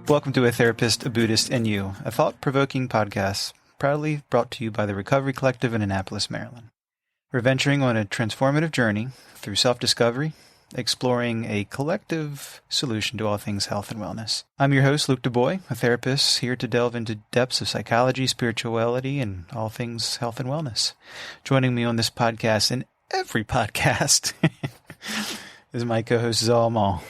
Welcome to A Therapist, a Buddhist, and You, a thought-provoking podcast proudly brought to you by the Recovery Collective in Annapolis, Maryland. We're venturing on a transformative journey through self-discovery, exploring a collective solution to all things health and wellness. I'm your host, Luke DuBois, a therapist here to delve into depths of psychology, spirituality, and all things health and wellness. Joining me on this podcast and every podcast is my co-host, Zal Mal.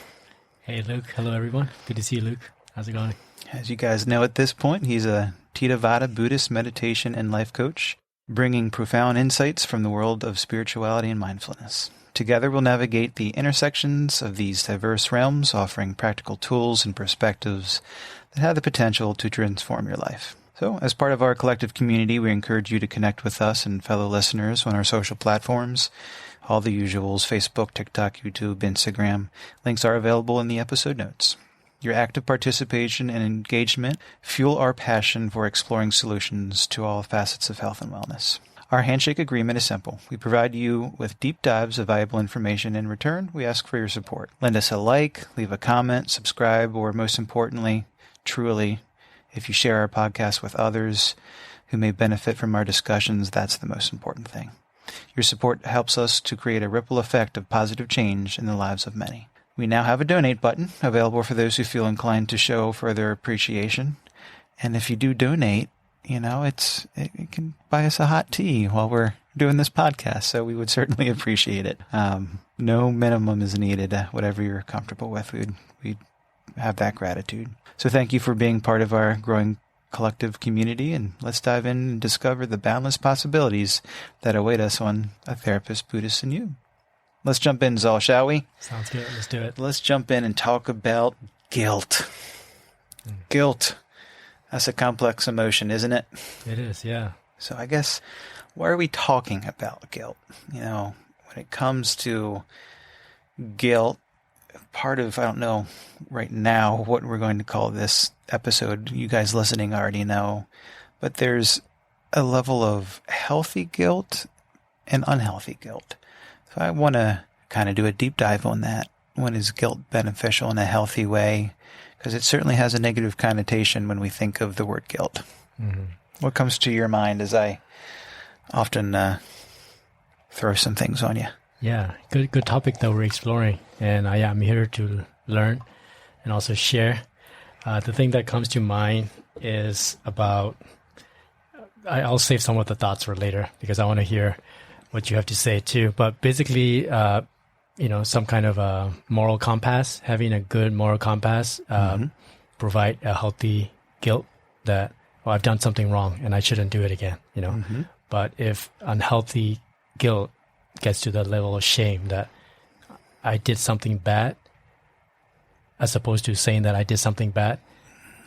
Hey, Luke. Hello, everyone. Good to see you, Luke. How's it going? As you guys know at this point, he's a Theravada Buddhist meditation and life coach, bringing profound insights from the world of spirituality and mindfulness. Together, we'll navigate the intersections of these diverse realms, offering practical tools and perspectives that have the potential to transform your life. So, as part of our collective community, we encourage you to connect with us and fellow listeners on our social platforms. All the usuals: Facebook, TikTok, YouTube, Instagram. Links are available in the episode notes. Your active participation and engagement fuel our passion for exploring solutions to all facets of health and wellness. Our handshake agreement is simple. We provide you with deep dives of valuable information. In return, we ask for your support. Lend us a like, leave a comment, subscribe, or most importantly, truly, if you share our podcast with others who may benefit from our discussions, that's the most important thing. Your support helps us to create a ripple effect of positive change in the lives of many. We now have a donate button available for those who feel inclined to show further appreciation. And if you do donate, it can buy us a hot tea while we're doing this podcast. So we would certainly appreciate it. No minimum is needed. Whatever you're comfortable with, we'd have that gratitude. So thank you for being part of our growing collective community, and let's dive in and discover the boundless possibilities that await us on A Therapist, Buddhist, and You. Let's jump in, Zal, shall we? Sounds good. Let's do it. Let's jump in and talk about guilt. Guilt. That's a complex emotion, isn't it? It is, yeah. So I guess, why are we talking about guilt? When it comes to guilt, part of, I don't know right now what we're going to call this episode. You guys listening already know. But there's a level of healthy guilt and unhealthy guilt. So I want to kind of do a deep dive on that. When is guilt beneficial in a healthy way? Because it certainly has a negative connotation when we think of the word guilt. Mm-hmm. What comes to your mind as I often throw some things on you? Yeah, good topic that we're exploring. And I'm here to learn and also share. The thing that comes to mind is about, I'll save some of the thoughts for later because I want to hear what you have to say too. But basically, some kind of a moral compass, having a good moral compass, provide a healthy guilt that, I've done something wrong and I shouldn't do it again, Mm-hmm. But if unhealthy guilt gets to the level of shame that I did something bad, as opposed to saying that I did something bad,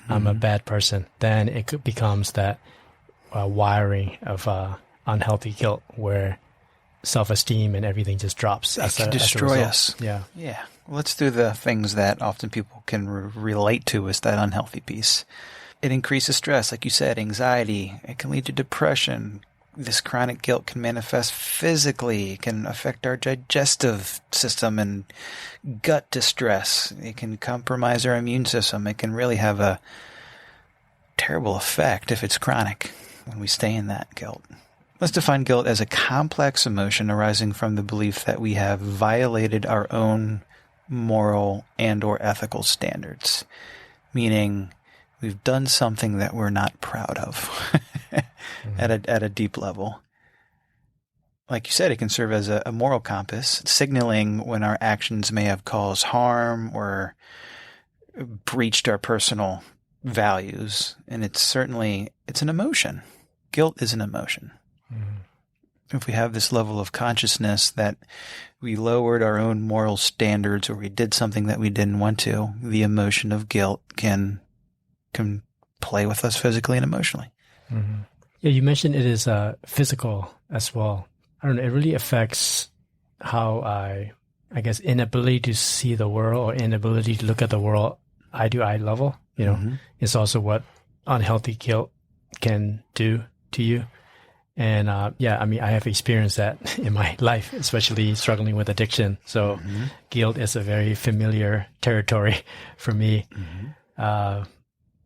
I'm a bad person, then it becomes that wiring of unhealthy guilt where self-esteem and everything just drops. It can destroy us. Yeah. Yeah. Let's do the things that often people can relate to as that unhealthy piece. It increases stress, like you said, anxiety. It can lead to depression. This chronic guilt can manifest physically. It can affect our digestive system and gut distress. It can compromise our immune system. It can really have a terrible effect if it's chronic when we stay in that guilt. Let's define guilt as a complex emotion arising from the belief that we have violated our own moral and or ethical standards, meaning we've done something that we're not proud of at a deep level. Like you said, it can serve as a moral compass, signaling when our actions may have caused harm or breached our personal values. And it's an emotion. Guilt is an emotion. If we have this level of consciousness that we lowered our own moral standards or we did something that we didn't want to, the emotion of guilt can play with us physically and emotionally. Mm-hmm. Yeah, you mentioned it is physical as well. I don't know, it really affects how I guess, inability to see the world or inability to look at the world eye to eye level. It's also what unhealthy guilt can do to you. And I have experienced that in my life, especially struggling with addiction. So guilt is a very familiar territory for me.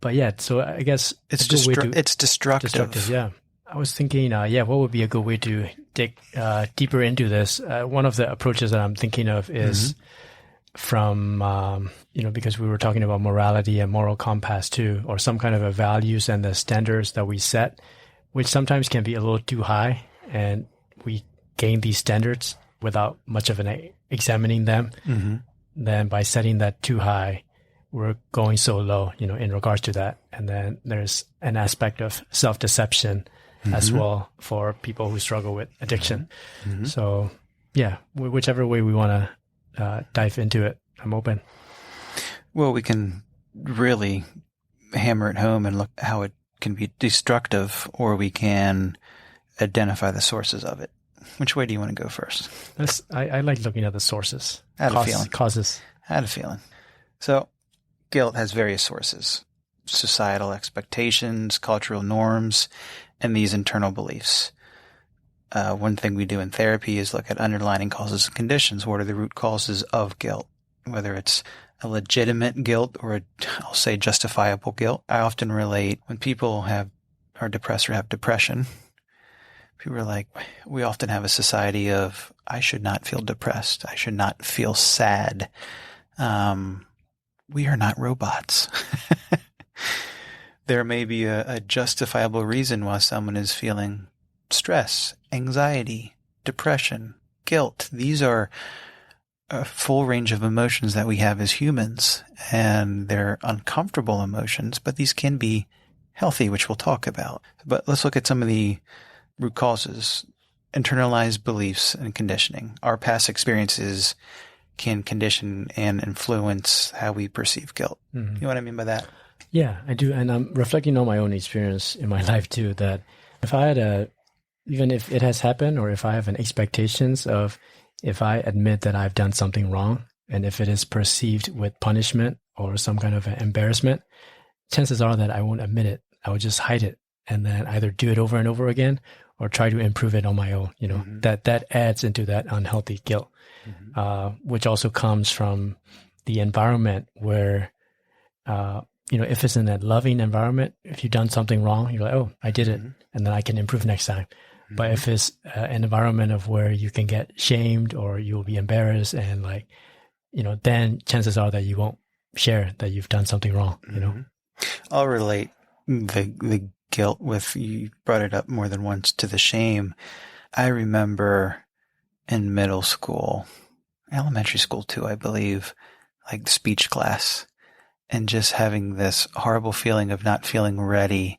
But yeah, so I guess It's a good way to it's destructive. destructive. Yeah, I was thinking, what would be a good way to dig deeper into this? One of the approaches that I'm thinking of is from because we were talking about morality and moral compass too, or some kind of a values and the standards that we set, which sometimes can be a little too high, and we gain these standards without much of an examining them. Then by setting that too high, we're going so low, in regards to that. And then there's an aspect of self-deception as well for people who struggle with addiction. So yeah, whichever way we want to dive into it, I'm open. Well, we can really hammer it home and look how it can be destructive, or we can identify the sources of it. Which way do you want to go first? I like looking at the sources. I had a feeling. Causes. I had a feeling. So guilt has various sources: societal expectations, cultural norms, and these internal beliefs. One thing we do in therapy is look at underlying causes and conditions. What are the root causes of guilt? Whether it's a legitimate guilt or I'll say justifiable guilt. I often relate when people are depressed or have depression. People are like, we often have a society of, I should not feel depressed. I should not feel sad. We are not robots. There may be a justifiable reason why someone is feeling stress, anxiety, depression, guilt. These are a full range of emotions that we have as humans, and they're uncomfortable emotions, but these can be healthy, which we'll talk about. But let's look at some of the root causes. Internalized beliefs and conditioning. Our past experiences can condition and influence how we perceive guilt. You know what I mean by that? Yeah, I do. And I'm reflecting on my own experience in my life too, that if I had even if it has happened, or if I have an expectations of, if I admit that I've done something wrong, and if it is perceived with punishment or some kind of embarrassment, chances are that I won't admit it. I will just hide it, and then either do it over and over again or try to improve it on my own. That adds into that unhealthy guilt, which also comes from the environment where, if it's in that loving environment, if you've done something wrong, you're like, oh, I did it, and then I can improve next time. But if it's an environment of where you can get shamed or you'll be embarrassed, and then chances are that you won't share that you've done something wrong. I'll relate the guilt with, you brought it up more than once, to the shame. I remember in middle school, elementary school too, I believe, like speech class, and just having this horrible feeling of not feeling ready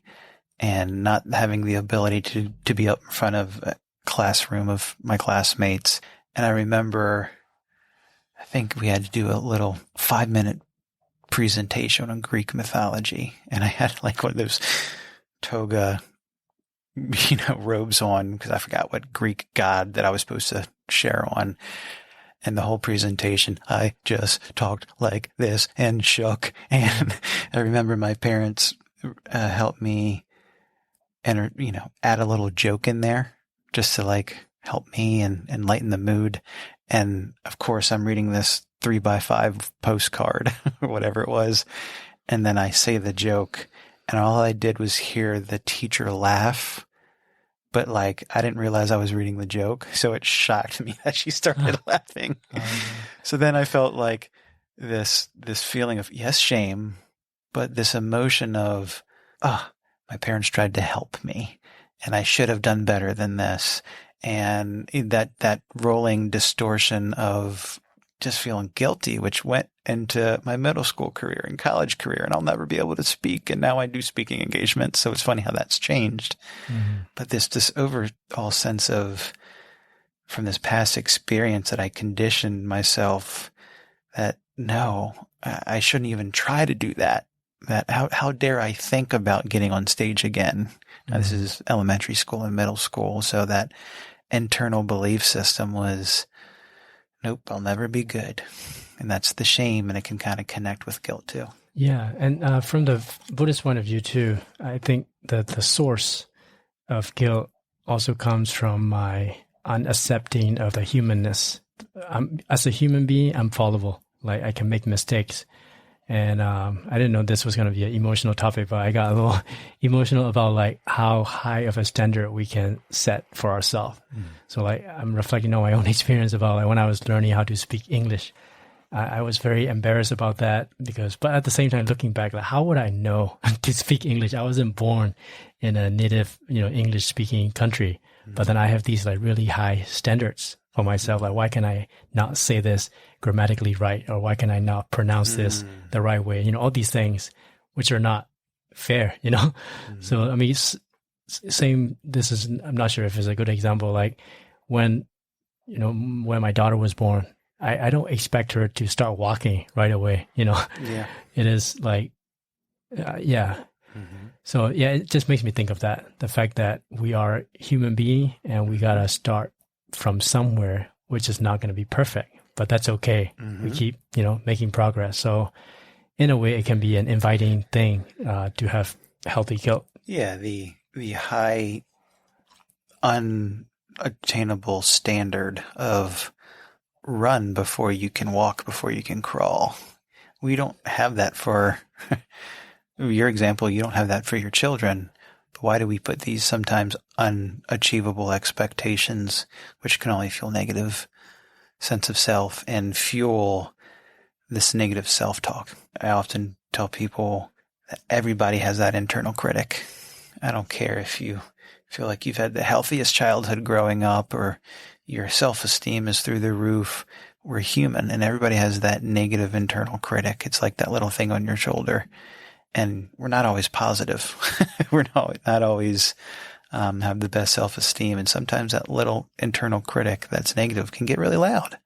and not having the ability to be up in front of a classroom of my classmates. And I remember, I think we had to do a little 5-minute presentation on Greek mythology. And I had like one of those toga, robes on, because I forgot what Greek god that I was supposed to share on. And the whole presentation, I just talked like this and shook. And I remember my parents helped me and, add a little joke in there just to help me and lighten the mood. And of course, I'm reading this 3x5 postcard or whatever it was. And then I say the joke, and all I did was hear the teacher laugh. But I didn't realize I was reading the joke. So it shocked me that she started laughing. So then I felt like this feeling of, yes, shame, but this emotion of, my parents tried to help me and I should have done better than this. And that rolling distortion of just feeling guilty, which went into my middle school career and college career, and I'll never be able to speak. And now I do speaking engagements. So it's funny how that's changed. But this overall sense of, from this past experience, that I conditioned myself that no, I shouldn't even try to do that. That how dare I think about getting on stage again? Now, this is elementary school and middle school. So that internal belief system was, nope, I'll never be good. And that's the shame, and it can kind of connect with guilt too. Yeah. And from the Buddhist point of view too, I think that the source of guilt also comes from my unaccepting of the humanness. As a human being, I'm fallible. I can make mistakes. And I didn't know this was going to be an emotional topic, but I got a little emotional about like how high of a standard we can set for ourselves. So like I'm reflecting on my own experience about like when I was learning how to speak English. I was very embarrassed about that but at the same time, looking back, like how would I know to speak English? I wasn't born in a native, English speaking country, but then I have these like really high standards for myself. Like, why can I not say this grammatically right? Or why can I not pronounce this the right way? All these things, which are not fair, So, I mean, I'm not sure if it's a good example. Like when my daughter was born, I don't expect her to start walking right away, Yeah. It is like, yeah. So, yeah, it just makes me think of that. The fact that we are human being and we got to start from somewhere, which is not going to be perfect, but that's okay. We keep, making progress. So in a way, it can be an inviting thing to have healthy guilt. Yeah. The high unattainable standard of run before you can walk, before you can crawl. We don't have that for your example. You don't have that for your children. But why do we put these sometimes unachievable expectations, which can only fuel negative sense of self and fuel this negative self-talk? I often tell people that everybody has that internal critic. I don't care if you feel like you've had the healthiest childhood growing up or your self-esteem is through the roof. We're human, and everybody has that negative internal critic. It's like that little thing on your shoulder. And we're not always positive. We're not always have the best self-esteem. And sometimes that little internal critic that's negative can get really loud.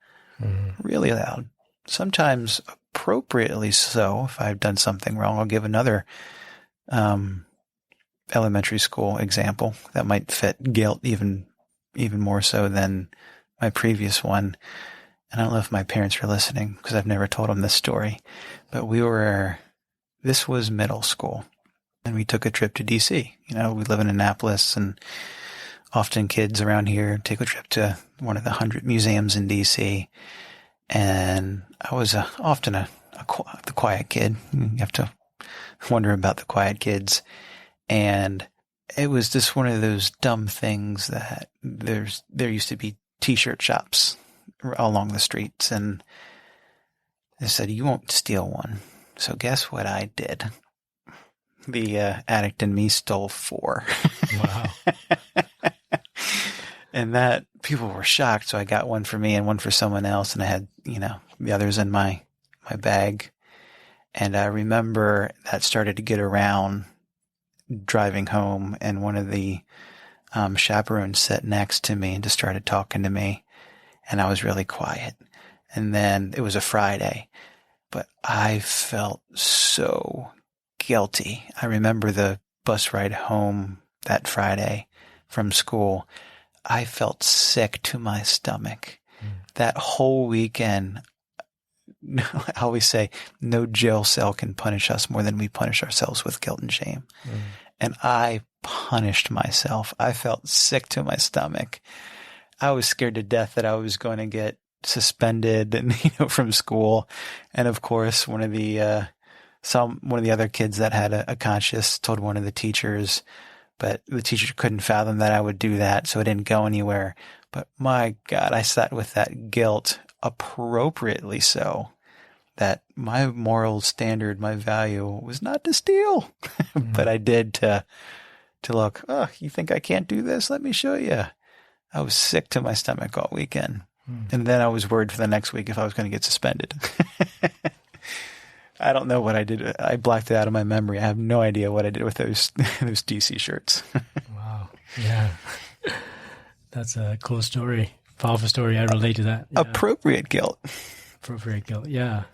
Really loud. Sometimes appropriately so. If I've done something wrong, I'll give another elementary school example that might fit guilt even more so than my previous one. And I don't know if my parents were listening because I've never told them this story, but this was middle school and we took a trip to DC. We live in Annapolis and often kids around here take a trip to one of the 100 museums in DC. And I was often the quiet kid. You have to wonder about the quiet kids. And it was just one of those dumb things that there used to be t-shirt shops along the streets. And they said, you won't steal one. So guess what I did? The addict in me stole 4. Wow. And that people were shocked. So I got one for me and one for someone else. And I had, the others in my bag. And I remember that started to get around driving home. And one of the chaperones sat next to me and just started talking to me. And I was really quiet. And then it was a Friday. But I felt so guilty. I remember the bus ride home that Friday from school. I felt sick to my stomach. That whole weekend, I always say, no jail cell can punish us more than we punish ourselves with guilt and shame. And I punished myself. I felt sick to my stomach. I was scared to death that I was going to get suspended and from school. And of course, one of the other kids that had a conscience told one of the teachers, but the teacher couldn't fathom that I would do that, so it didn't go anywhere. But my God, I sat with that guilt, appropriately so, that my moral standard, my value was not to steal, but I did to look, oh, you think I can't do this? Let me show you. I was sick to my stomach all weekend. And then I was worried for the next week if I was going to get suspended. I don't know what I did. I blocked it out of my memory. I have no idea what I did with those DC shirts. Wow. Yeah. That's a cool story. Powerful story. I relate to that. Yeah. Appropriate guilt. Appropriate guilt. Yeah.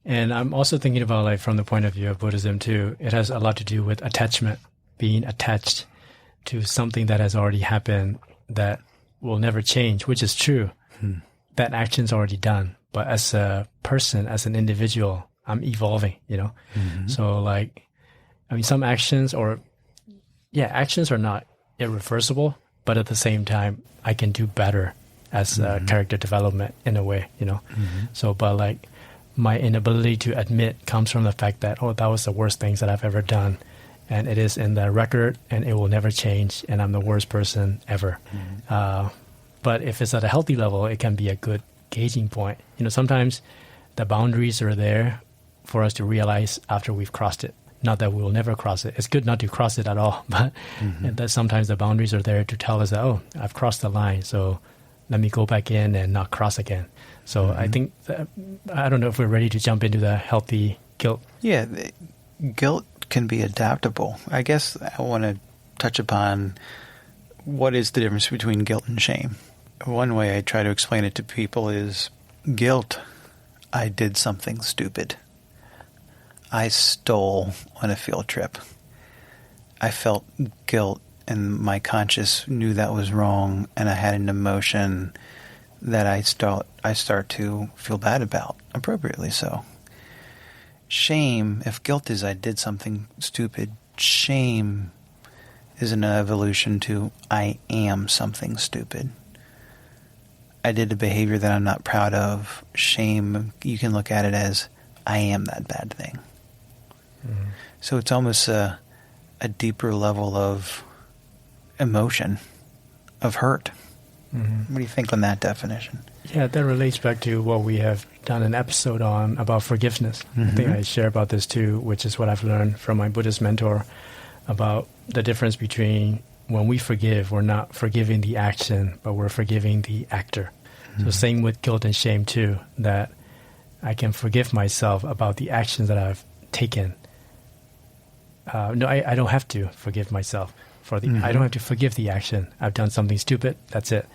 And I'm also thinking about, like, from the point of view of Buddhism too, it has a lot to do with attachment, being attached to something that has already happened that will never change, which is true. That action's already done. But as a person, as an individual, I'm evolving, So like, I mean, some actions are not irreversible, but at the same time, I can do better as character development in a way, So, but like my inability to admit comes from the fact that, oh, that was the worst things that I've ever done. And it is in the record and it will never change. And I'm the worst person ever. But if it's at a healthy level, it can be a good gauging point. Sometimes the boundaries are there for us to realize after we've crossed it. Not that we will never cross it. It's good not to cross it at all. But that sometimes the boundaries are there to tell us that, oh, I've crossed the line. So let me go back in and not cross again. So I think, I don't know if we're ready to jump into the healthy guilt. Yeah, guilt can be adaptable. I guess I want to touch upon what is the difference between guilt and shame. One way I try to explain it to people is guilt. I did something stupid. I stole on a field trip. I felt guilt and my conscience knew that was wrong, and I had an emotion that I start to feel bad about, appropriately so. Shame, if guilt is I did something stupid, shame is an evolution to I am something stupid. I did a behavior that I'm not proud of. Shame, you can look at it as I am that bad thing. So it's almost a deeper level of emotion, of hurt. What do you think on that definition? Yeah, that relates back to what we have done an episode on about forgiveness. I think I share about this too, which is what I've learned from my Buddhist mentor about the difference between when we forgive, we're not forgiving the action, but we're forgiving the actor. So same with guilt and shame too, that I can forgive myself about the actions that I've taken. No, I don't have to forgive myself for the. I don't have to forgive the action. I've done something stupid. That's it.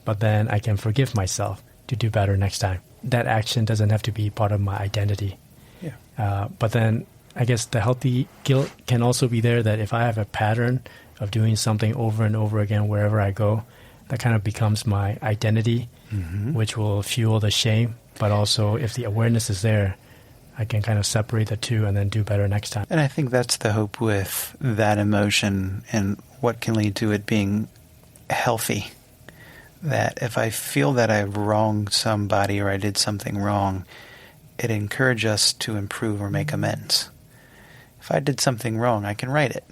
But then I can forgive myself to do better next time. That action doesn't have to be part of my identity. Yeah. But then I guess the healthy guilt can also be there, that if I have a pattern of doing something over and over again wherever I go, that kind of becomes my identity, which will fuel the shame. But also, if the awareness is there, I can kind of separate the two and then do better next time. And I think that's the hope with that emotion and what can lead to it being healthy. That if I feel that I've wronged somebody or I did something wrong, it encourages us to improve or make amends. If I did something wrong, I can right it.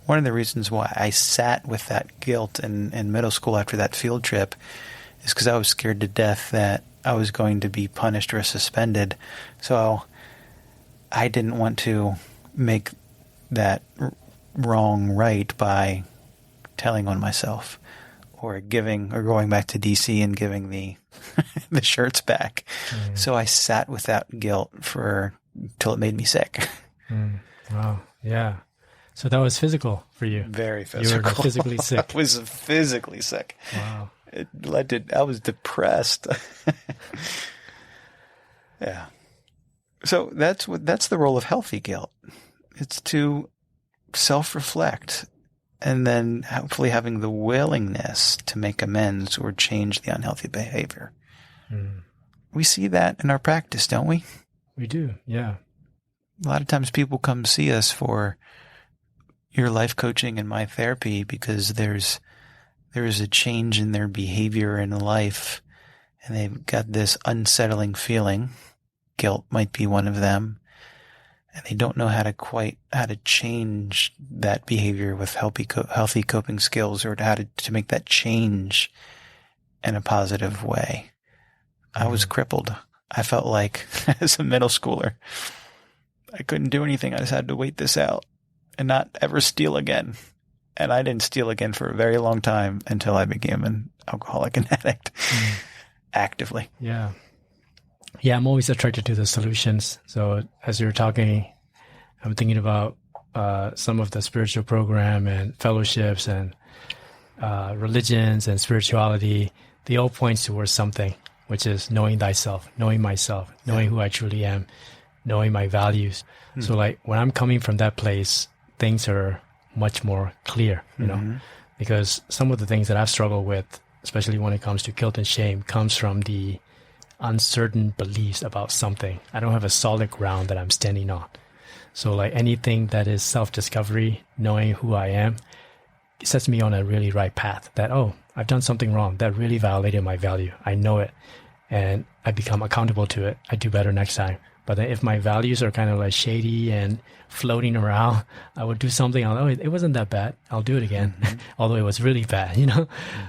One of the reasons why I sat with that guilt in middle school after that field trip is because I was scared to death that I was going to be punished or suspended. So I didn't want to make that wrong right by telling on myself or going back to DC and giving the the shirts back. So I sat with that guilt till it made me sick. Wow. Yeah. So that was physical for you. Very physical. You were physically sick. I was physically sick. Wow. I was depressed. Yeah. So that's the role of healthy guilt. It's to self-reflect and then hopefully having the willingness to make amends or change the unhealthy behavior. We see that in our practice, don't we? We do, yeah. A lot of times people come see us for your life coaching and my therapy because there is a change in their behavior in life, and they've got this unsettling feeling. Guilt might be one of them, and they don't know how to change that behavior with healthy coping skills, or how to make that change in a positive way. I was crippled. I felt like as a middle schooler, I couldn't do anything. I just had to wait this out and not ever steal again. And I didn't steal again for a very long time until I became an alcoholic and addict actively. Yeah. Yeah, I'm always attracted to the solutions. So as you're talking, I'm thinking about some of the spiritual program and fellowships and religions and spirituality. They all point towards something, which is knowing thyself, knowing myself, knowing who I truly am, knowing my values. So like when I'm coming from that place, things are much more clear, because some of the things that I've struggled with, especially when it comes to guilt and shame, comes from the uncertain beliefs about something. I don't have a solid ground that I'm standing on. So like anything that is self-discovery, knowing who I am, it sets me on a really right path that, oh, I've done something wrong that really violated my value. I know it. and I become accountable to it, I do better next time. But then if my values are kind of like shady and floating around, I would do something. It wasn't that bad. I'll do it again, although it was really bad,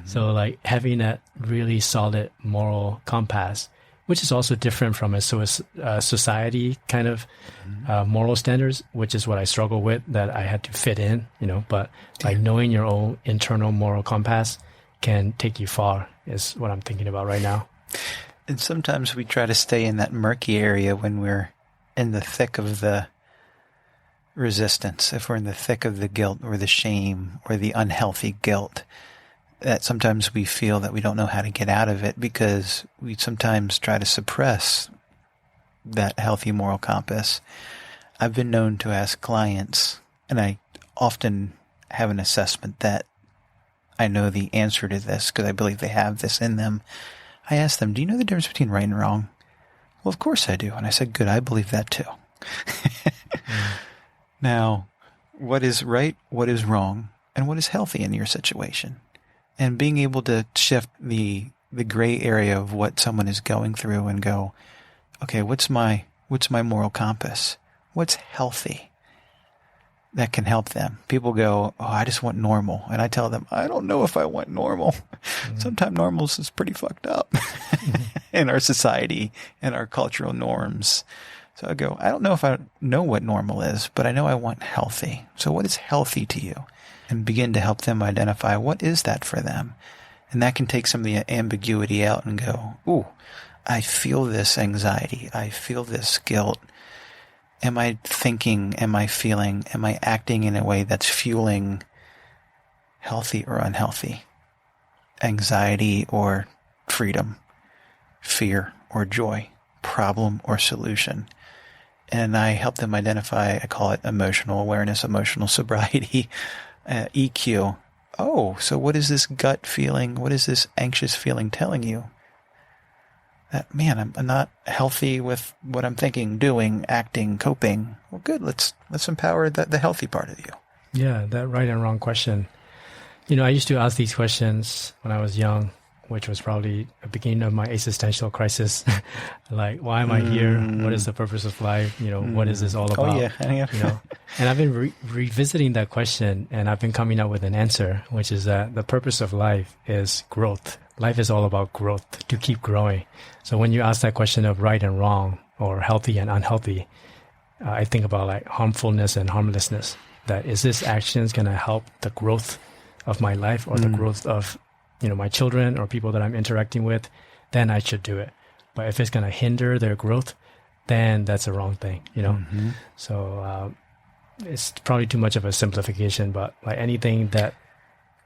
So like having that really solid moral compass, which is also different from a society kind of moral standards, which is what I struggle with, that I had to fit in, But like knowing your own internal moral compass can take you far is what I'm thinking about right now. And sometimes we try to stay in that murky area when we're in the thick of the resistance, if we're in the thick of the guilt or the shame or the unhealthy guilt, that sometimes we feel that we don't know how to get out of it because we sometimes try to suppress that healthy moral compass. I've been known to ask clients, and I often have an assessment that I know the answer to this because I believe they have this in them. I asked them, do you know the difference between right and wrong? Well, of course I do. And I said, good, I believe that too. Now, what is right, what is wrong, and what is healthy in your situation? And being able to shift the gray area of what someone is going through and go, okay, what's my moral compass? What's healthy? That can help them. People go, oh, I just want normal. And I tell them, I don't know if I want normal. Sometimes normal is pretty fucked up in our society and our cultural norms. So I go, I don't know if I know what normal is, but I know I want healthy. So what is healthy to you? And begin to help them identify what is that for them. And that can take some of the ambiguity out and go, ooh, I feel this anxiety. I feel this guilt. Am I thinking, am I feeling, am I acting in a way that's fueling healthy or unhealthy? Anxiety or freedom? Fear or joy? Problem or solution? And I help them identify, I call it emotional awareness, emotional sobriety, EQ. Oh, so what is this gut feeling? What is this anxious feeling telling you? That, man, I'm not healthy with what I'm thinking, doing, acting, coping. Well, good. Let's empower the healthy part of you. Yeah, that right and wrong question. I used to ask these questions when I was young, which was probably the beginning of my existential crisis. Like, why am I here? What is the purpose of life? What is this all about? Oh, yeah. And I've been revisiting that question, and I've been coming up with an answer, which is that the purpose of life is growth. Life is all about growth, to keep growing. So when you ask that question of right and wrong or healthy and unhealthy, I think about like harmfulness and harmlessness. That is this actions going to help the growth of my life or the growth of my children or people that I'm interacting with, then I should do it. But if it's going to hinder their growth, then that's a wrong thing, So it's probably too much of a simplification, but like anything that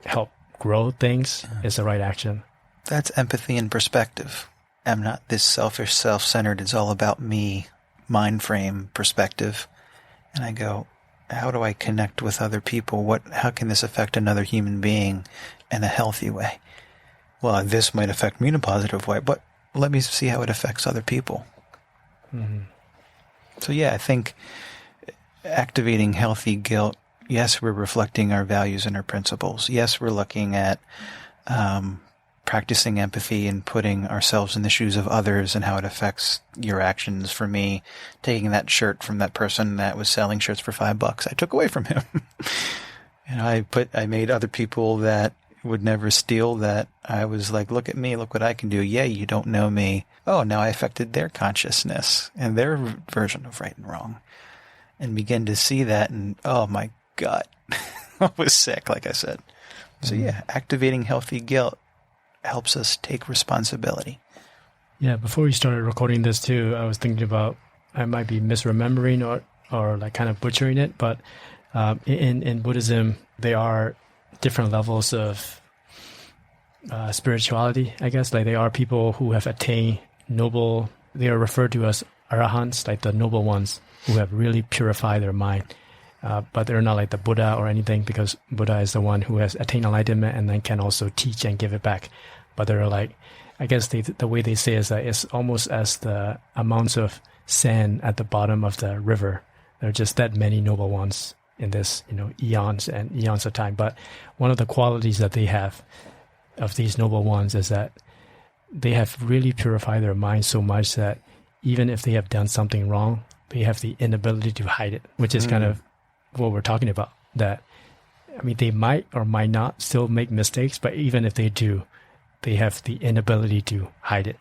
help grow things is the right action. That's empathy and perspective. I'm not this selfish, self-centered, it's all about me, mind frame perspective. And I go, how do I connect with other people? How can this affect another human being in a healthy way? Well, this might affect me in a positive way, but let me see how it affects other people. So yeah, I think activating healthy guilt, yes, we're reflecting our values and our principles. Yes, we're looking at practicing empathy and putting ourselves in the shoes of others and how it affects your actions. For me, taking that shirt from that person that was selling shirts for $5, I took away from him. I made other people that would never steal that. I was like, look at me, look what I can do. Yeah, you don't know me. Oh, now I affected their consciousness and their version of right and wrong. And begin to see that, and oh my God, I was sick, like I said. So yeah, activating healthy guilt helps us take responsibility. Yeah, before we started recording this too, I was thinking about, I might be misremembering or like kind of butchering it, but in Buddhism, there are different levels of spirituality, I guess. Like there are people who have attained noble, they are referred to as arahants, like the noble ones who have really purified their mind. But they're not like the Buddha or anything, because Buddha is the one who has attained enlightenment and then can also teach and give it back. But they're like, I guess the way they say is that it's almost as the amounts of sand at the bottom of the river. There are just that many noble ones in this, eons and eons of time. But one of the qualities that they have of these noble ones is that they have really purified their mind so much that even if they have done something wrong, they have the inability to hide it, which is kind of what we're talking about. That, I mean, they might or might not still make mistakes, but even if they do, they have the inability to hide it,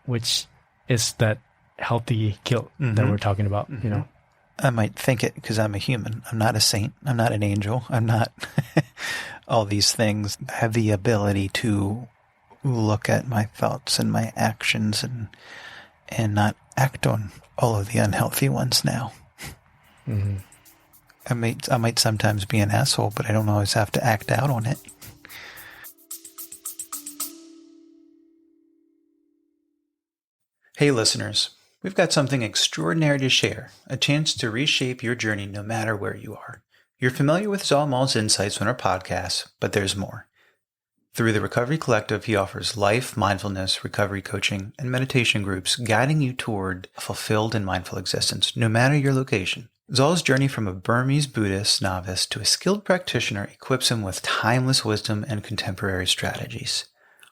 which is that healthy guilt that we're talking about, I might think it because I'm a human. I'm not a saint. I'm not an angel. I'm not all these things. I have the ability to look at my thoughts and my actions and not act on all of the unhealthy ones now. I might sometimes be an asshole, but I don't always have to act out on it. Hey listeners, we've got something extraordinary to share, a chance to reshape your journey no matter where you are. You're familiar with Zalmal's insights on our podcast, but there's more. Through the Recovery Collective, he offers life, mindfulness, recovery coaching, and meditation groups guiding you toward a fulfilled and mindful existence, no matter your location. Zal's journey from a Burmese Buddhist novice to a skilled practitioner equips him with timeless wisdom and contemporary strategies.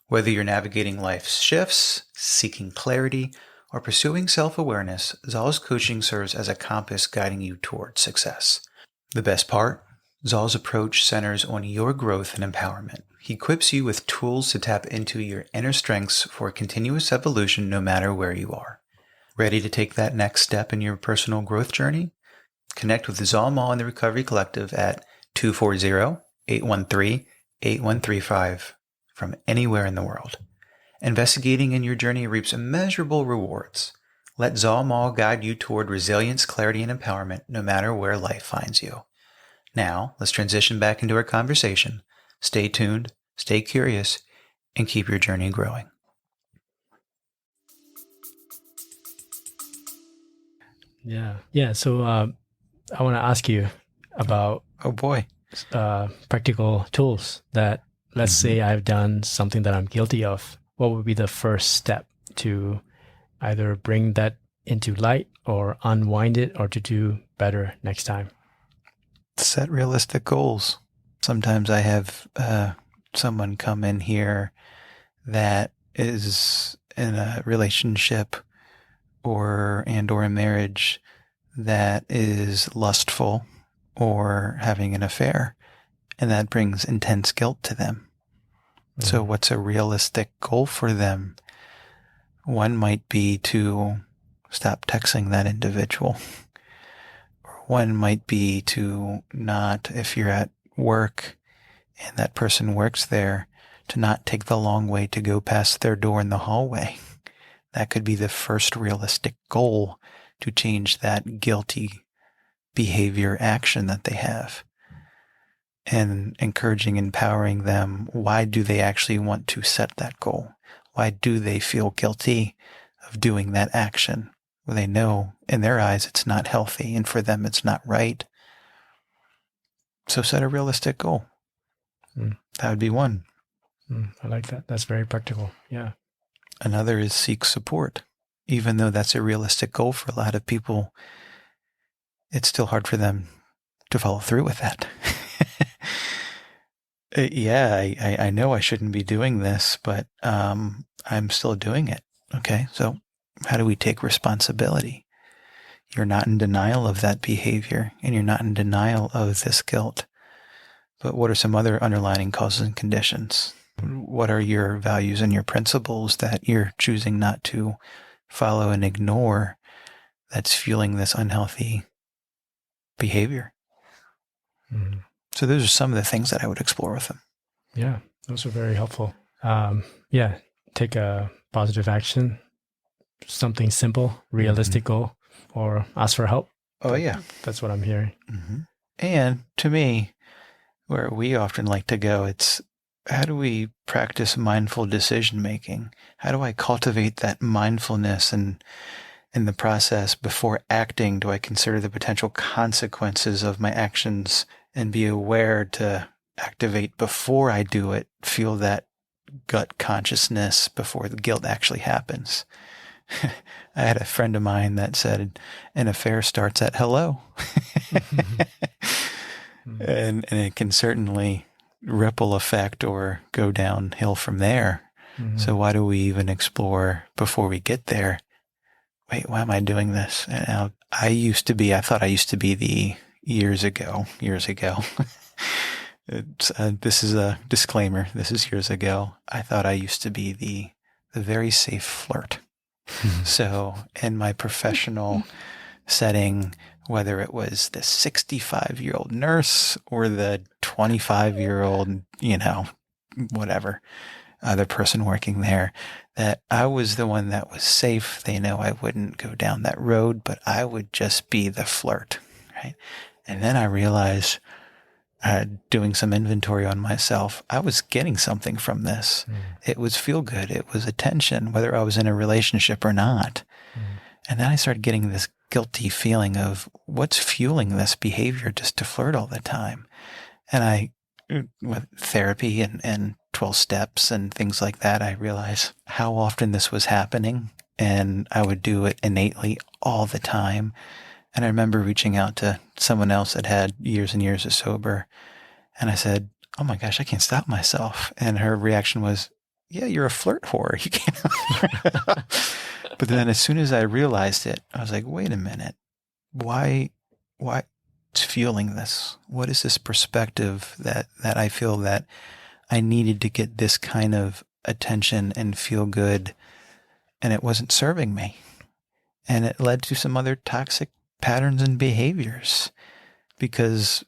Whether you're navigating life's shifts, seeking clarity, or pursuing self-awareness, Zal's coaching serves as a compass guiding you toward success. The best part? Zal's approach centers on your growth and empowerment. He equips you with tools to tap into your inner strengths for continuous evolution no matter where you are. Ready to take that next step in your personal growth journey? Connect with Zalmal and the Recovery Collective at 240-813-8135 from anywhere in the world. Investigating in your journey reaps immeasurable rewards. Let Zalmal guide you toward resilience, clarity, and empowerment no matter where life finds you. Now, let's transition back into our conversation. Stay tuned, stay curious, and keep your journey growing. Yeah. So I want to ask you about practical tools that, let's say I've done something that I'm guilty of. What would be the first step to either bring that into light or unwind it or to do better next time? Set realistic goals. Sometimes I have someone come in here that is in a relationship or a marriage that is lustful or having an affair, and that brings intense guilt to them. So what's a realistic goal for them? One might be to stop texting that individual. Or one might be to not, if you're at work and that person works there, to not take the long way to go past their door in the hallway. That could be the first realistic goal to change that guilty behavior action that they have. And encouraging, empowering them. Why do they actually want to set that goal? Why do they feel guilty of doing that action? Well, they know in their eyes it's not healthy, and for them it's not right. So set a realistic goal. That would be one. I like that. That's very practical. Yeah. Another is seek support. Even though that's a realistic goal for a lot of people, it's still hard for them to follow through with that. I know I shouldn't be doing this, but I'm still doing it. Okay, so how do we take responsibility? You're not in denial of that behavior, and you're not in denial of this guilt. But what are some other underlying causes and conditions? What are your values and your principles that you're choosing not to follow and ignore that's fueling this unhealthy behavior? So those are some of the things that I would explore with them. Yeah, those are very helpful. Take a positive action, something simple, realistic goal, or ask for help. Oh, yeah. That's what I'm hearing. And to me, where we often like to go, it's how do we practice mindful decision making? How do I cultivate that mindfulness and in the process before acting? Do I consider the potential consequences of my actions and be aware to activate before I do it, feel that gut consciousness before the guilt actually happens? I had a friend of mine that said an affair starts at hello. And it can certainly ripple effect or go downhill from there. Mm-hmm. So why do we even explore before we get there? Wait, why am I doing this? And I thought I used to be the years ago. This is a disclaimer. This is years ago. I thought I used to be the very safe flirt. So in my professional setting, whether it was the 65-year-old nurse or the 25-year-old, whatever, other person working there, that I was the one that was safe. They know I wouldn't go down that road, but I would just be the flirt, right? And then I realized, doing some inventory on myself, I was getting something from this. It was feel good. It was attention, whether I was in a relationship or not. And then I started getting this guilty feeling of what's fueling this behavior just to flirt all the time. And with therapy and 12 steps and things like that, I realized how often this was happening, and I would do it innately all the time. And I remember reaching out to someone else that had years and years of sober, and I said, "Oh my gosh, I can't stop myself." And her reaction was, "Yeah, you're a flirt whore. You can't." But then as soon as I realized it, I was like, wait a minute. Why it's fueling this? What is this perspective that I feel that I needed to get this kind of attention and feel good, and it wasn't serving me? And it led to some other toxic patterns and behaviors, because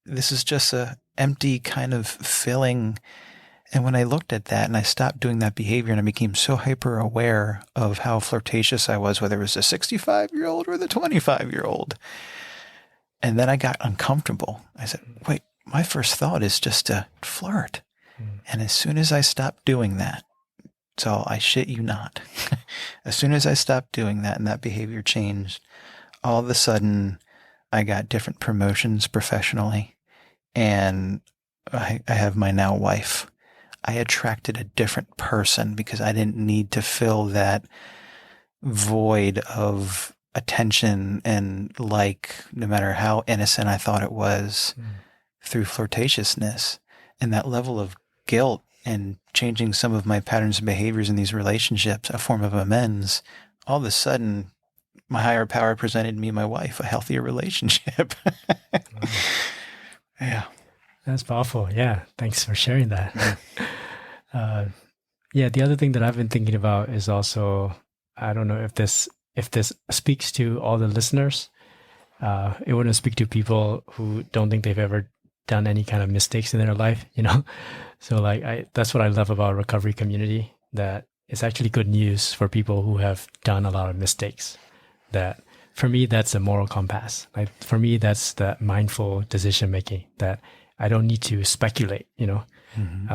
this is just a empty kind of filling. And when I looked at that and I stopped doing that behavior and I became so hyper aware of how flirtatious I was, whether it was the 65-year-old or the 25-year-old, and then I got uncomfortable. I said, wait, my first thought is just to flirt. And as soon as I stopped doing that, so I shit you not, as soon as I stopped doing that and that behavior changed, all of a sudden I got different promotions professionally, and I have my now wife. I attracted a different person because I didn't need to fill that void of attention and no matter how innocent I thought it was, through flirtatiousness. And that level of guilt and changing some of my patterns and behaviors in these relationships, a form of amends, all of a sudden my higher power presented me, my wife, a healthier relationship. Yeah. That's powerful. Yeah. Thanks for sharing that. The other thing that I've been thinking about is also, I don't know if this speaks to all the listeners. It wouldn't speak to people who don't think they've ever done any kind of mistakes in their life, So that's what I love about recovery community, that it's actually good news for people who have done a lot of mistakes. That for me, that's a moral compass. For me, that's the mindful decision making, that I don't need to speculate, Mm-hmm.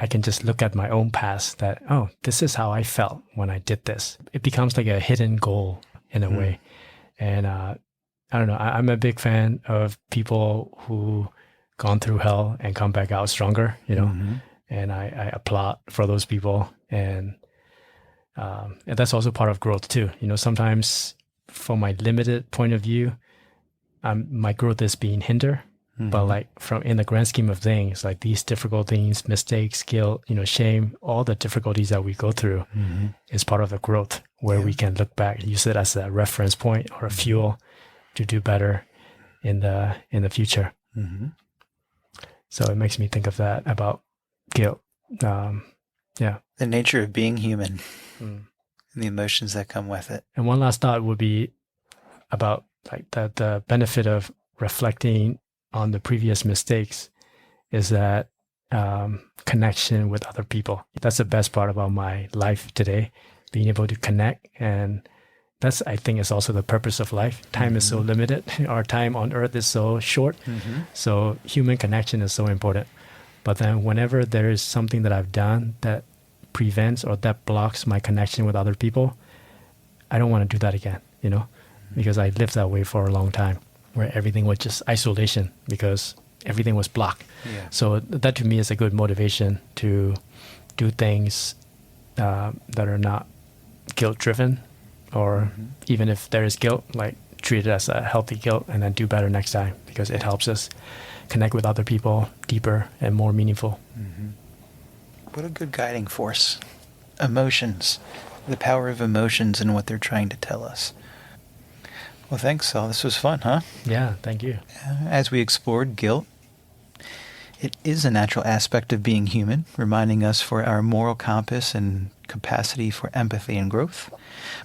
I can just look at my own past, that, oh, this is how I felt when I did this. It becomes like a hidden goal in a way. And I don't know, I'm a big fan of people who gone through hell and come back out stronger, and I applaud for those people. And that's also part of growth too. Sometimes from my limited point of view, my growth is being hindered. But from in the grand scheme of things, like these difficult things, mistakes, guilt, shame, all the difficulties that we go through is part of the growth, where we can look back, use it as a reference point or a fuel to do better in the future. So it makes me think of that about guilt. The nature of being human and the emotions that come with it. And one last thought would be about the benefit of reflecting on the previous mistakes is that connection with other people. That's the best part about my life today, being able to connect. And that's, I think, is also the purpose of life. Time is so limited. Our time on earth is so short. So human connection is so important. But then whenever there is something that I've done that prevents or that blocks my connection with other people, I don't want to do that again, because I lived that way for a long time, where everything was just isolation because everything was blocked. Yeah. So that to me is a good motivation to do things that are not guilt-driven, or even if there is guilt, treat it as a healthy guilt and then do better next time, because it helps us connect with other people deeper and more meaningful. Mm-hmm. What a good guiding force. Emotions. The power of emotions and what they're trying to tell us. Well, thanks, Saul. This was fun, huh? Yeah, thank you. As we explored guilt, it is a natural aspect of being human, reminding us for our moral compass and capacity for empathy and growth.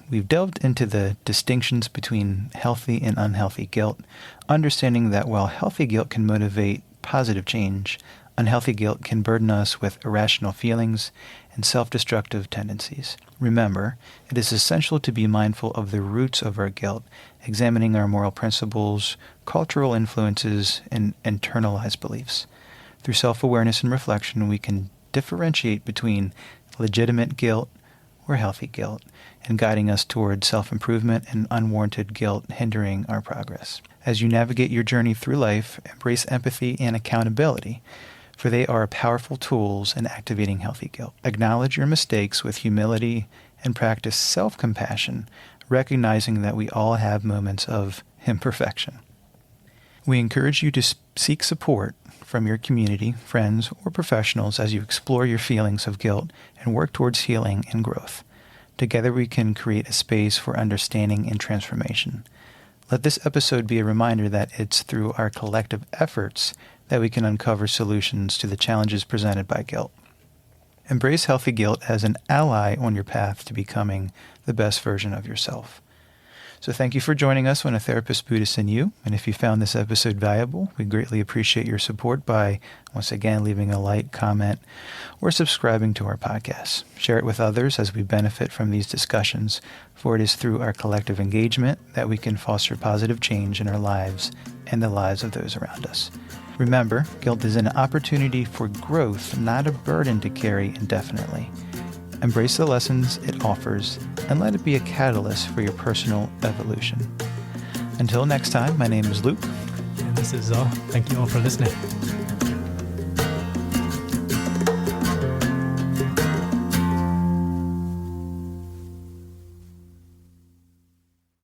We've delved into the distinctions between healthy and unhealthy guilt, understanding that while healthy guilt can motivate positive change, unhealthy guilt can burden us with irrational feelings and self-destructive tendencies. Remember, it is essential to be mindful of the roots of our guilt, examining our moral principles, cultural influences, and internalized beliefs. Through self-awareness and reflection, we can differentiate between legitimate guilt or healthy guilt, and guiding us toward self-improvement and unwarranted guilt hindering our progress. As you navigate your journey through life, embrace empathy and accountability, for they are powerful tools in activating healthy guilt. Acknowledge your mistakes with humility and practice self-compassion, recognizing that we all have moments of imperfection. We encourage you to seek support from your community, friends, or professionals as you explore your feelings of guilt and work towards healing and growth. Together we can create a space for understanding and transformation. Let this episode be a reminder that it's through our collective efforts that we can uncover solutions to the challenges presented by guilt. Embrace healthy guilt as an ally on your path to becoming the best version of yourself. So thank you for joining us on A Therapist Buddhist in You. And if you found this episode valuable, we greatly appreciate your support by, once again, leaving a like, comment, or subscribing to our podcast. Share it with others as we benefit from these discussions, for it is through our collective engagement that we can foster positive change in our lives and the lives of those around us. Remember, guilt is an opportunity for growth, not a burden to carry indefinitely. Embrace the lessons it offers, and let it be a catalyst for your personal evolution. Until next time, my name is Luke. And this is Zal. Thank you all for listening.